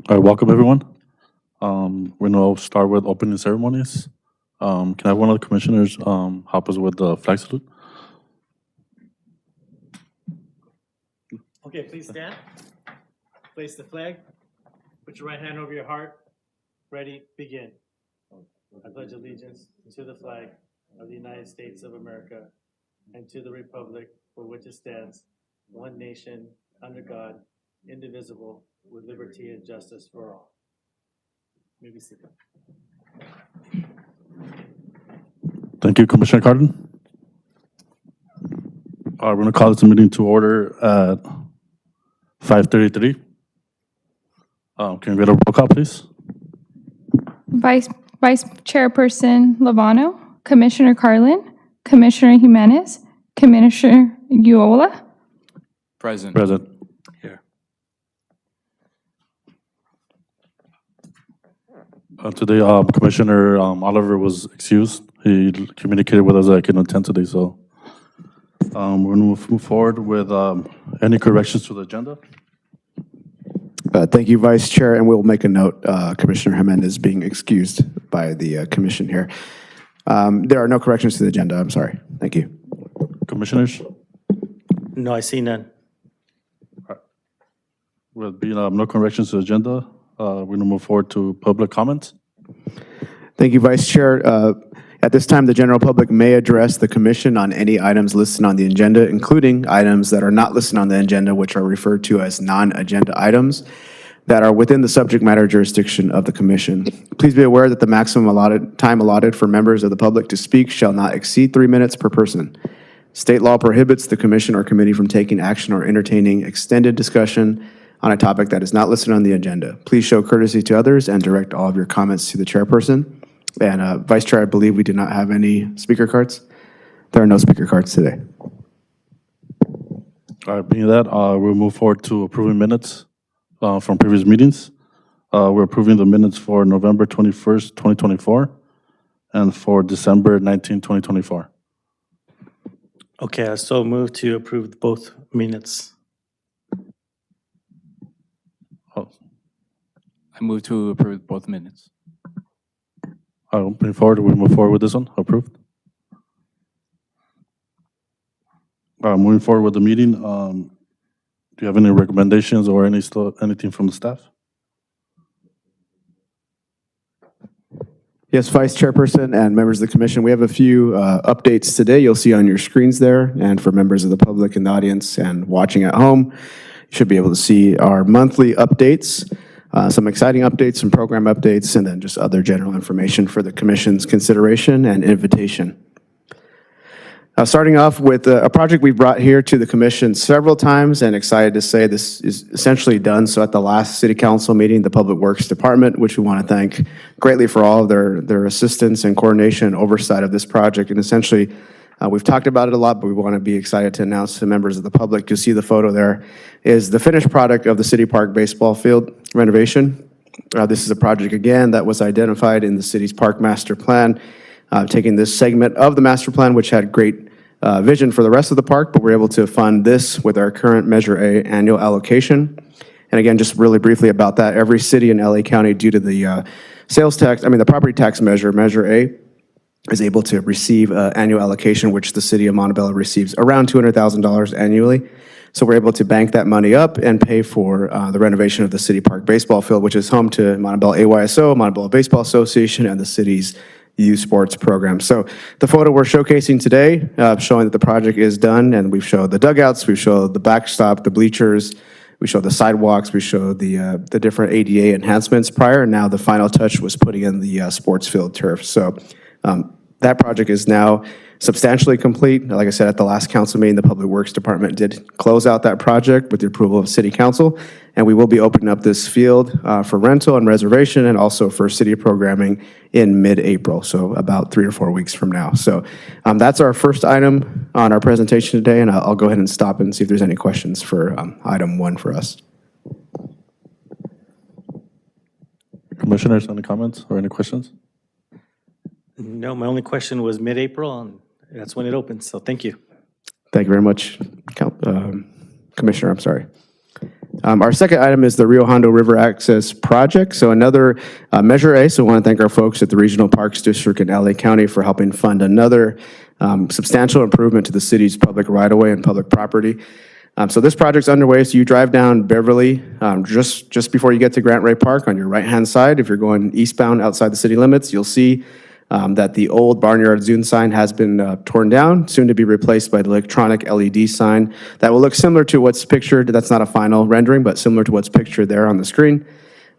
All right, welcome everyone. We're going to start with opening ceremonies. Can I have one of the commissioners help us with the flag salute? Okay, please stand. Place the flag. Put your right hand over your heart. Ready, begin. I pledge allegiance to the flag of the United States of America and to the republic for which it stands, one nation, under God, indivisible, with liberty and justice for all. Maybe sit down. Thank you, Commissioner Cardin. We're going to call this meeting to order at 5:33. Can we get a roll call, please? Vice Chairperson Lovano, Commissioner Carlin, Commissioner Jimenez, Commissioner Uola. Present. Present. Here. Today, Commissioner Oliver was excused. He communicated with us that he couldn't attend today, so we're going to move forward with any corrections to the agenda. Thank you, Vice Chair, and we'll make a note, Commissioner Jimenez being excused by the commission here. There are no corrections to the agenda, I'm sorry. Thank you. Commissioners? No, I see none. With being no corrections to the agenda, we're going to move forward to public comments. Thank you, Vice Chair. At this time, the general public may address the commission on any items listed on the agenda, including items that are not listed on the agenda, which are referred to as non-agenda items that are within the subject matter jurisdiction of the commission. Please be aware that the maximum time allotted for members of the public to speak shall not exceed 3 minutes per person. State law prohibits the commission or committee from taking action or entertaining extended discussion on a topic that is not listed on the agenda. Please show courtesy to others and direct all of your comments to the chairperson. And Vice Chair, I believe we do not have any speaker cards. There are no speaker cards today. All right, being that, we'll move forward to approving minutes from previous meetings. We're approving the minutes for November 21st, 2024, and for December 19, 2024. Okay, I so move to approve both minutes. Oh, I move to approve both minutes. moving forward, we move forward with this one, approved. Moving forward with the meeting, do you have any recommendations or anything from the staff? Yes, Vice Chairperson and members of the commission, we have a few updates today you'll see on your screens there. And for members of the public in the audience and watching at home, you should be able to see our monthly updates, some exciting updates, some program updates, and then just other general information for the commission's consideration and invitation. Starting off with a project we've brought here to the commission several times, and excited to say this is essentially done. So at the last city council meeting, the Public Works Department, which we want to thank greatly for all of their assistance and coordination and oversight of this project. And essentially, we've talked about it a lot, but we want to be excited to announce to members of the public, you'll see the photo there, is the finished product of the City Park baseball field renovation. This is a project, again, that was identified in the city's park master plan, taking this segment of the master plan, which had great vision for the rest of the park, but we're able to fund this with our current Measure A annual allocation. And again, just really briefly about that, every city in LA County, due to the the property tax measure, Measure A, is able to receive annual allocation, which the city of Montebello receives around $200,000 annually. So we're able to bank that money up and pay for the renovation of the City Park baseball field, which is home to Montebello AYSO, Montebello Baseball Association, and the city's youth sports program. So the photo we're showcasing today, showing that the project is done, and we've showed the dugouts, we've showed the backstop, the bleachers, we showed the sidewalks, we showed the different ADA enhancements prior, and now the final touch was putting in the sports field turf. So that project is now substantially complete. Like I said, at the last council meeting, the Public Works Department did close out that project with the approval of City Council, and we will be opening up this field for rental and reservation, and also for city programming in mid-April, so about 3 or 4 weeks from now. So that's our first item on our presentation today, and I'll go ahead and stop and see if there's any questions for item 1 for us. Commissioners, any comments or any questions? No, my only question was mid-April, and that's when it opens, so thank you. Thank you very much, Commissioner, I'm sorry. Our second item is the Rio Hondo River Access Project. So another Measure A. So I want to thank our folks at the Regional Parks District in LA County for helping fund another substantial improvement to the city's public right-of-way and public property. So this project's underway. So you drive down Beverly just before you get to Grant Ray Park on your right-hand side. If you're going eastbound outside the city limits, you'll see that the old Barnyard Zune sign has been torn down, soon to be replaced by the electronic LED sign that will look similar to what's pictured. That's not a final rendering, but similar to what's pictured there on the screen.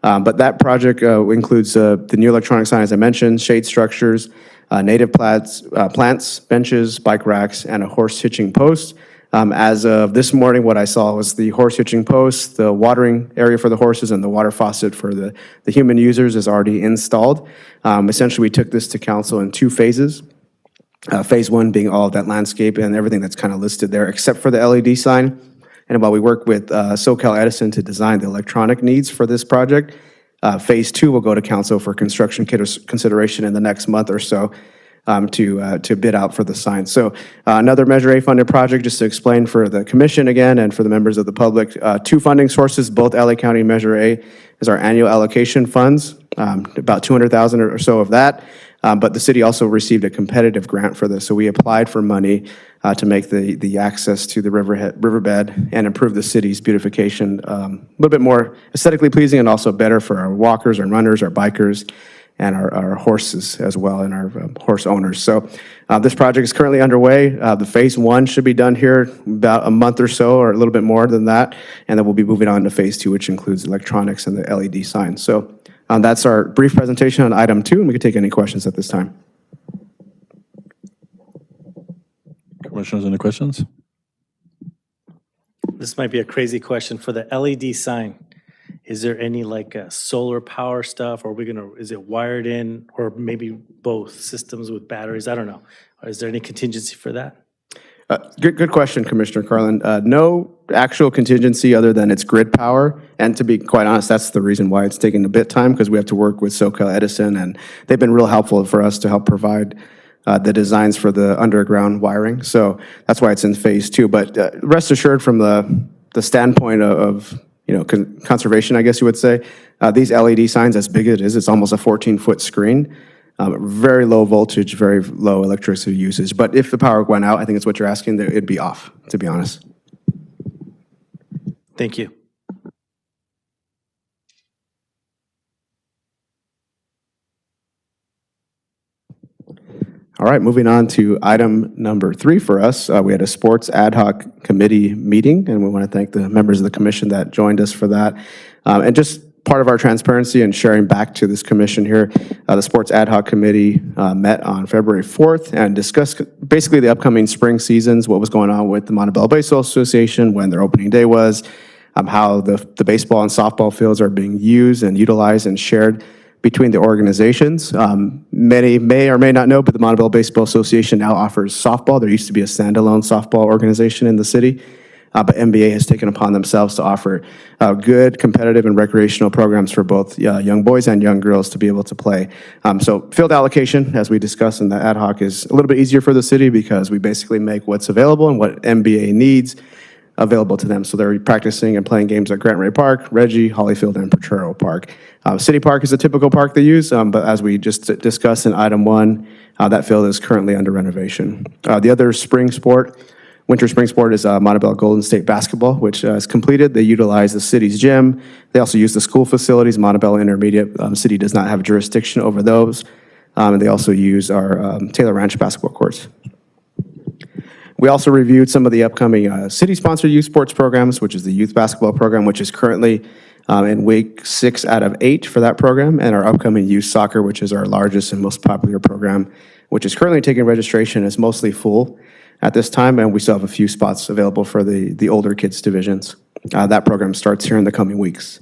But that project includes the new electronic sign, as I mentioned, shade structures, native plants, benches, bike racks, and a horse hitching post. As of this morning, what I saw was the horse hitching post, the watering area for the horses, and the water faucet for the human users is already installed. Essentially, we took this to council in 2 phases. Phase 1 being all of that landscape and everything that's kind of listed there, except for the LED sign. And while we work with SoCal Edison to design the electronic needs for this project, Phase 2 will go to council for construction consideration in the next month or so. To bid out for the sign. So another Measure A funded project, just to explain for the commission again and for the members of the public, 2 funding sources, both LA County Measure A is our annual allocation funds, about $200,000 or so of that. But the city also received a competitive grant for this. So we applied for money to make the access to the riverbed and improve the city's beautification a little bit more aesthetically pleasing and also better for our walkers, our runners, our bikers, and our horses as well, and our horse owners. So this project is currently underway. The Phase 1 should be done here about a month or so, or a little bit more than that, and then we'll be moving on to Phase 2, which includes electronics and the LED signs. So that's our brief presentation on item 2, and we can take any questions at this time. Commissioners, any questions? This might be a crazy question. For the LED sign, is there any like solar power stuff, or is it wired in, or maybe both systems with batteries? I don't know. Is there any contingency for that? Good question, Commissioner Carlin. No actual contingency other than its grid power. And to be quite honest, that's the reason why it's taking a bit time, because we have to work with SoCal Edison, and they've been real helpful for us to help provide the designs for the underground wiring. So that's why it's in Phase 2. But rest assured, from the standpoint of conservation, I guess you would say, these LED signs, as big as it is, it's almost a 14-foot screen. Very low voltage, very low electricity usage. But if the power went out, I think it's what you're asking, it'd be off, to be honest. Thank you. All right, moving on to item number 3 for us. We had a sports ad hoc committee meeting, and we want to thank the members of the commission that joined us for that. And just part of our transparency and sharing back to this commission here, the sports ad hoc committee met on February 4th and discussed basically the upcoming spring seasons, what was going on with the Montebello Baseball Association, when their opening day was, how the baseball and softball fields are being used and utilized and shared between the organizations. Many may or may not know, but the Montebello Baseball Association now offers softball. There used to be a standalone softball organization in the city, but MBA has taken upon themselves to offer good competitive and recreational programs for both young boys and young girls to be able to play. So field allocation, as we discussed in the ad hoc, is a little bit easier for the city because we basically make what's available and what MBA needs available to them. So they're practicing and playing games at Grant Ray Park, Reggie, Hollyfield, and Potrero Park. City Park is a typical park they use, but as we just discussed in item 1, that field is currently under renovation. The other winter spring sport is Montebello Golden State basketball, which is completed. They utilize the city's gym. They also use the school facilities. Montebello Intermediate City does not have jurisdiction over those. And they also use our Taylor Ranch basketball courts. We also reviewed some of the upcoming city-sponsored youth sports programs, which is the youth basketball program, which is currently in week 6 out of 8 for that program, and our upcoming youth soccer, which is our largest and most popular program, which is currently taking registration. It's mostly full at this time, and we still have a few spots available for the older kids divisions. That program starts here in the coming weeks.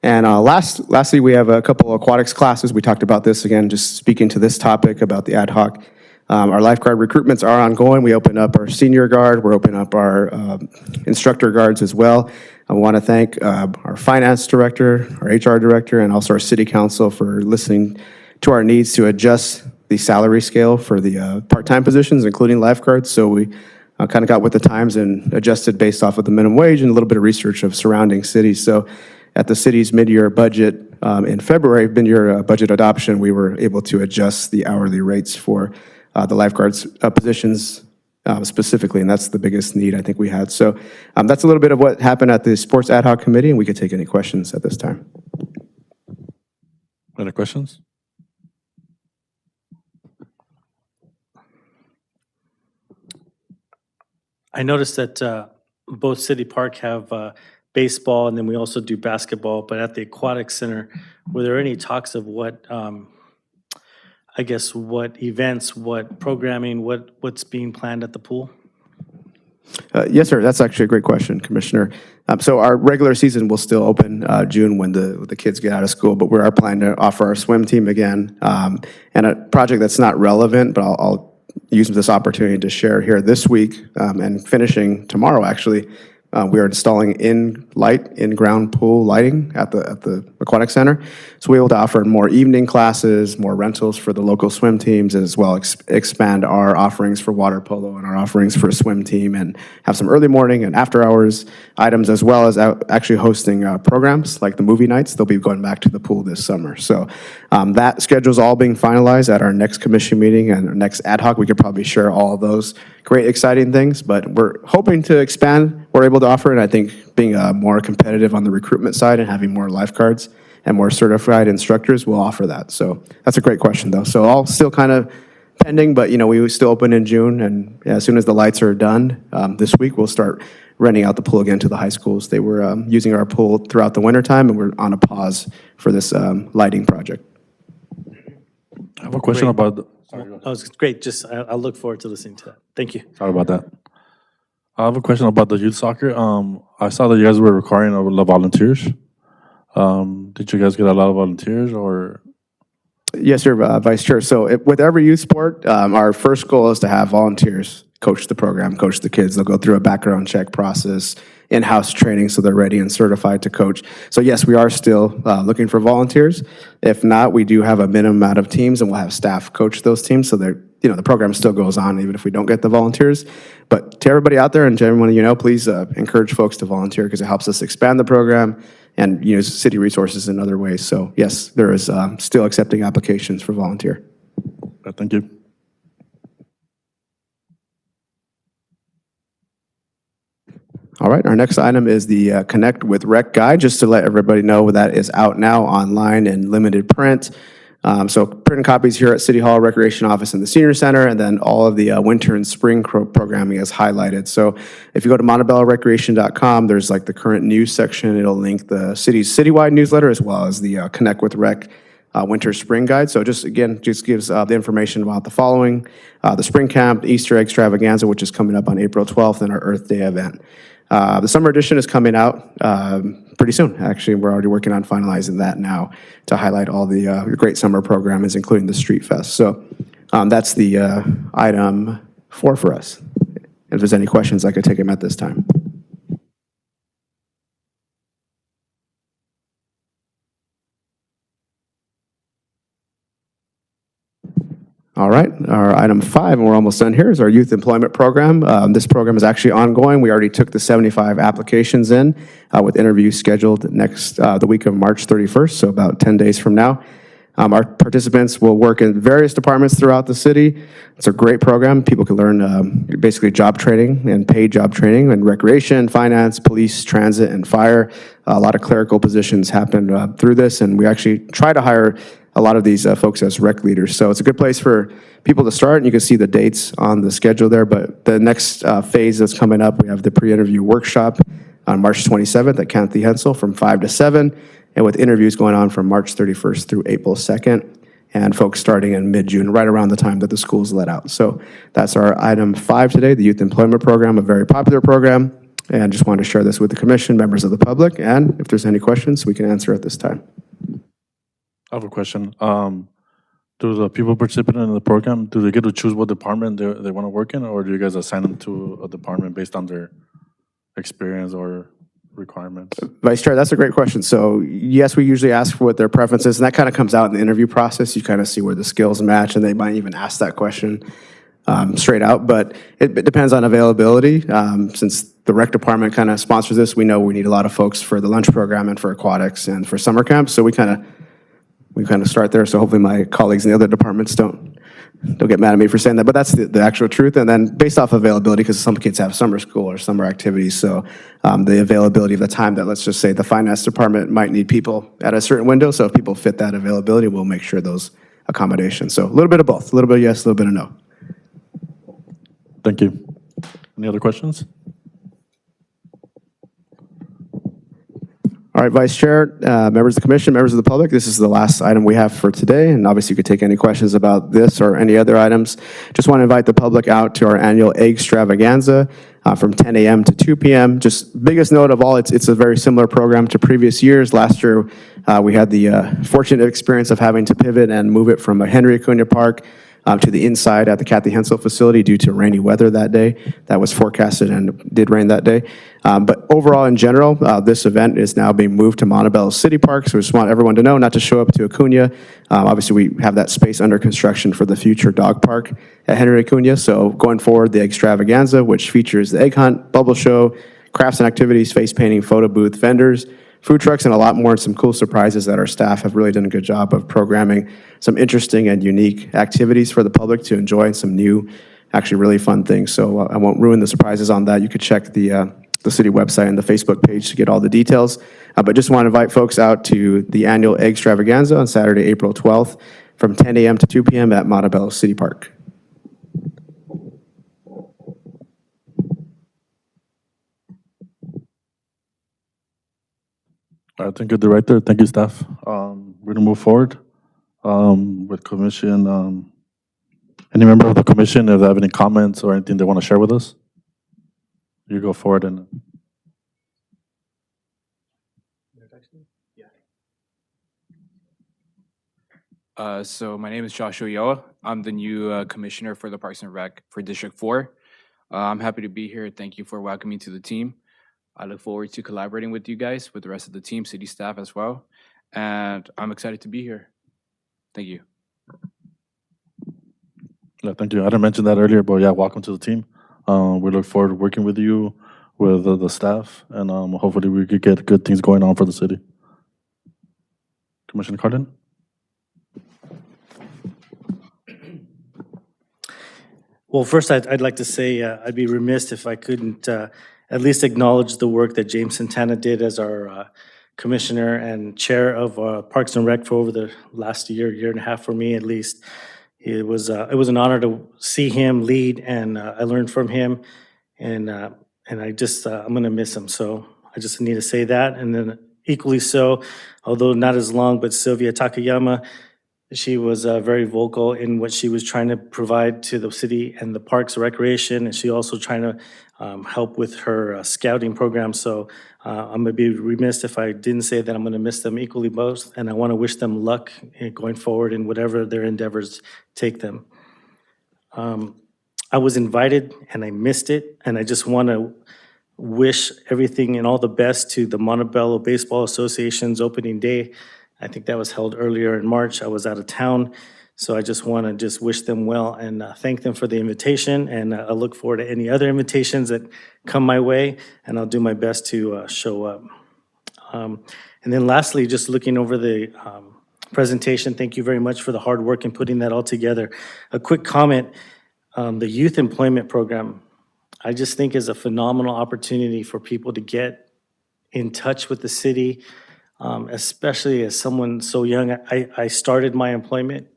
And lastly, we have a couple of aquatics classes. We talked about this again, just speaking to this topic about the ad hoc. Our lifeguard recruitments are ongoing. We open up our senior guard. We're opening up our instructor guards as well. I want to thank our finance director, our HR director, and also our city council for listening to our needs to adjust the salary scale for the part-time positions, including lifeguards. So we kind of got with the times and adjusted based off of the minimum wage and a little bit of research of surrounding cities. So at the city's mid-year budget in February, mid-year budget adoption, we were able to adjust the hourly rates for the lifeguards positions specifically, and that's the biggest need I think we had. So that's a little bit of what happened at the Sports Ad Hoc Committee, and we could take any questions at this time. Any questions? I noticed that both City Park have baseball, and then we also do basketball, but at the Aquatic Center, were there any talks of what, I guess, what events, what programming, what's being planned at the pool? Yes, sir. That's actually a great question, Commissioner. So our regular season will still open June when the kids get out of school, but we are planning to offer our swim team again. And a project that's not relevant, but I'll use this opportunity to share here this week and finishing tomorrow, actually. We are installing in-ground pool lighting at the Aquatic Center. So we're able to offer more evening classes, more rentals for the local swim teams, as well expand our offerings for water polo and our offerings for a swim team, and have some early morning and after hours items, as well as actually hosting programs like the movie nights. They'll be going back to the pool this summer. So that schedule is all being finalized at our next commission meeting and our next ad hoc. We could probably share all of those great, exciting things, but we're hoping to expand. We're able to offer, and I think being more competitive on the recruitment side and having more lifeguards and more certified instructors will offer that. So that's a great question, though. So all still kind of pending, but we will still open in June, and as soon as the lights are done this week, we'll start renting out the pool again to the high schools. They were using our pool throughout the wintertime, and we're on a pause for this lighting project. I have a question Great. about, That was great. Just, I'll look forward to listening to that. Thank you. sorry about that. I have a question about the youth soccer. I saw that you guys were requiring a lot of volunteers. Did you guys get a lot of volunteers, or? Yes, sir, Vice Chair. So with every youth sport, our first goal is to have volunteers coach the program, coach the kids. They'll go through a background check process, in-house training, so they're ready and certified to coach. So yes, we are still looking for volunteers. If not, we do have a minimum amount of teams, and we'll have staff coach those teams, so they're the program still goes on even if we don't get the volunteers. But to everybody out there and to everyone please encourage folks to volunteer, because it helps us expand the program and use city resources in other ways. So yes, there is still accepting applications for volunteer. Thank you. All right, our next item is the Connect with Rec Guide, just to let everybody know that is out now online in limited print. So printed copies here at City Hall, Recreation Office, and the Senior Center, and then all of the winter and spring programming is highlighted. So if you go to montebellorecreation.com, there's like the current news section. It'll link the city's citywide newsletter as well as the Connect with Rec winter spring guide. So just gives the information about the following: the spring camp, the Easter egg extravaganza, which is coming up on April 12th, and our Earth Day event. The summer edition is coming out pretty soon. Actually, we're already working on finalizing that now to highlight all the great summer programs, including the Street Fest. So that's the item 4 for us. If there's any questions, I could take them at this time. All right, our item 5, and we're almost done here, is our youth employment program. This program is actually ongoing. We already took the 75 applications in with interviews scheduled the week of March 31st, so about 10 days from now. Our participants will work in various departments throughout the city. It's a great program. People can learn basically job training and paid job training in recreation, finance, police, transit, and fire. A lot of clerical positions happen through this, and we actually try to hire a lot of these folks as rec leaders. So it's a good place for people to start, and you can see the dates on the schedule there. But the next phase that's coming up, we have the pre-interview workshop on March 27th at Kathy Hensel from 5 to 7, and with interviews going on from March 31st through April 2nd, and folks starting in mid-June, right around the time that the school's let out. So that's our item 5 today, the Youth Employment Program, a very popular program, and just wanted to share this with the commission, members of the public, and if there's any questions, we can answer at this time. I have a question. Do the people participating in the program, do they get to choose what department they want to work in, or do you guys assign them to a department based on their experience or requirements? Vice Chair, that's a great question. So yes, we usually ask for what their preference is, and that kind of comes out in the interview process. You kind of see where the skills match, and they might even ask that question. straight out, but it depends on availability. Since the rec department kind of sponsors this, we know we need a lot of folks for the lunch program and for aquatics and for summer camp, so we kind of start there, so hopefully my colleagues in the other departments don't get mad at me for saying that, but that's the actual truth. And then based off availability, because some kids have summer school or summer activities, so the availability of the time that, let's just say, the finance department might need people at a certain window, so if people fit that availability, we'll make sure those accommodations. So a little bit of both, a little bit of yes, a little bit of no. Thank you. Any other questions? All right, Vice Chair, members of the commission, members of the public, this is the last item we have for today, and obviously you could take any questions about this or any other items. Just want to invite the public out to our annual egg extravaganza from 10 a.m. to 2 p.m. Just biggest note of all, it's a very similar program to previous years. Last year, we had the fortunate experience of having to pivot and move it from Henry Acuna Park to the inside at the Kathy Hensel facility due to rainy weather that day. That was forecasted and did rain that day. But overall, in general, this event is now being moved to Montebello City Park, so we just want everyone to know not to show up to Acuna. Obviously, we have that space under construction for the future dog park at Henry Acuna, so going forward, the extravaganza, which features the egg hunt, bubble show, crafts and activities, face painting, photo booth, vendors, food trucks, and a lot more, and some cool surprises that our staff have really done a good job of programming some interesting and unique activities for the public to enjoy, and some new, actually really fun things. So I won't ruin the surprises on that. You could check the city website and the Facebook page to get all the details. But just want to invite folks out to the annual Egg Extravaganza on Saturday, April 12th from 10 a.m. to 2 p.m. at Montebello City Park. Thank you, Director. Thank you, staff. We're going to move forward with commission. Any member of the commission, if they have any comments or anything they want to share with us, you go forward. And So my name is Joshua Yoa. I'm the new commissioner for the Parks and Rec for District 4. I'm happy to be here. Thank you for welcoming me to the team. I look forward to collaborating with you guys, with the rest of the team, city staff as well. And I'm excited to be here. Thank you. yeah, thank you. I didn't mention that earlier, but yeah, welcome to the team. We look forward to working with you, with the staff, and hopefully we could get good things going on for the city. Commissioner Carlin? Well, first, I'd like to say I'd be remiss if I couldn't at least acknowledge the work that James Santana did as our commissioner and chair of Parks and Rec for over the last year and a half for me at least. It was an honor to see him lead, and I learned from him, and I just I'm gonna miss him. So I just need to say that, and then equally so, although not as long, but Sylvia Takayama. She was very vocal in what she was trying to provide to the city and the parks recreation, and she also trying to help with her scouting program. So I'm gonna be remiss if I didn't say that I'm gonna miss them equally both, and I want to wish them luck going forward in whatever their endeavors take them. I was invited and I missed it, and I just want to wish everything and all the best to the Montebello Baseball Association's opening day. I think that was held earlier in March. I was out of town, so I just want to just wish them well and thank them for the invitation, and I look forward to any other invitations that come my way, and I'll do my best to show up. And then lastly, just looking over the presentation, thank you very much for the hard work in putting that all together. A quick comment, the youth employment program, I just think is a phenomenal opportunity for people to get in touch with the city, especially as someone so young. I started my employment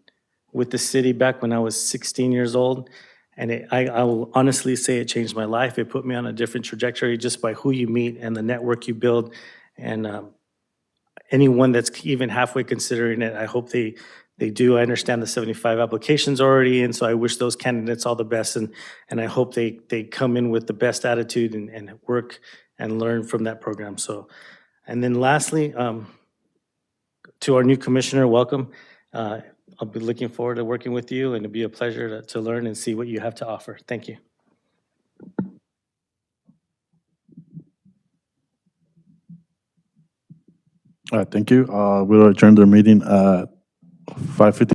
with the city back when I was 16 years old, and I will honestly say it changed my life. It put me on a different trajectory just by who you meet and the network you build. And anyone that's even halfway considering it, I hope they do. I understand the 75 applications already, and so I wish those candidates all the best, and I hope they come in with the best attitude and work and learn from that program. So. And then lastly, to our new commissioner, welcome. I'll be looking forward to working with you, and it'll be a pleasure to learn and see what you have to offer. Thank you. All right, thank you. We'll adjourn the meeting at 5:50.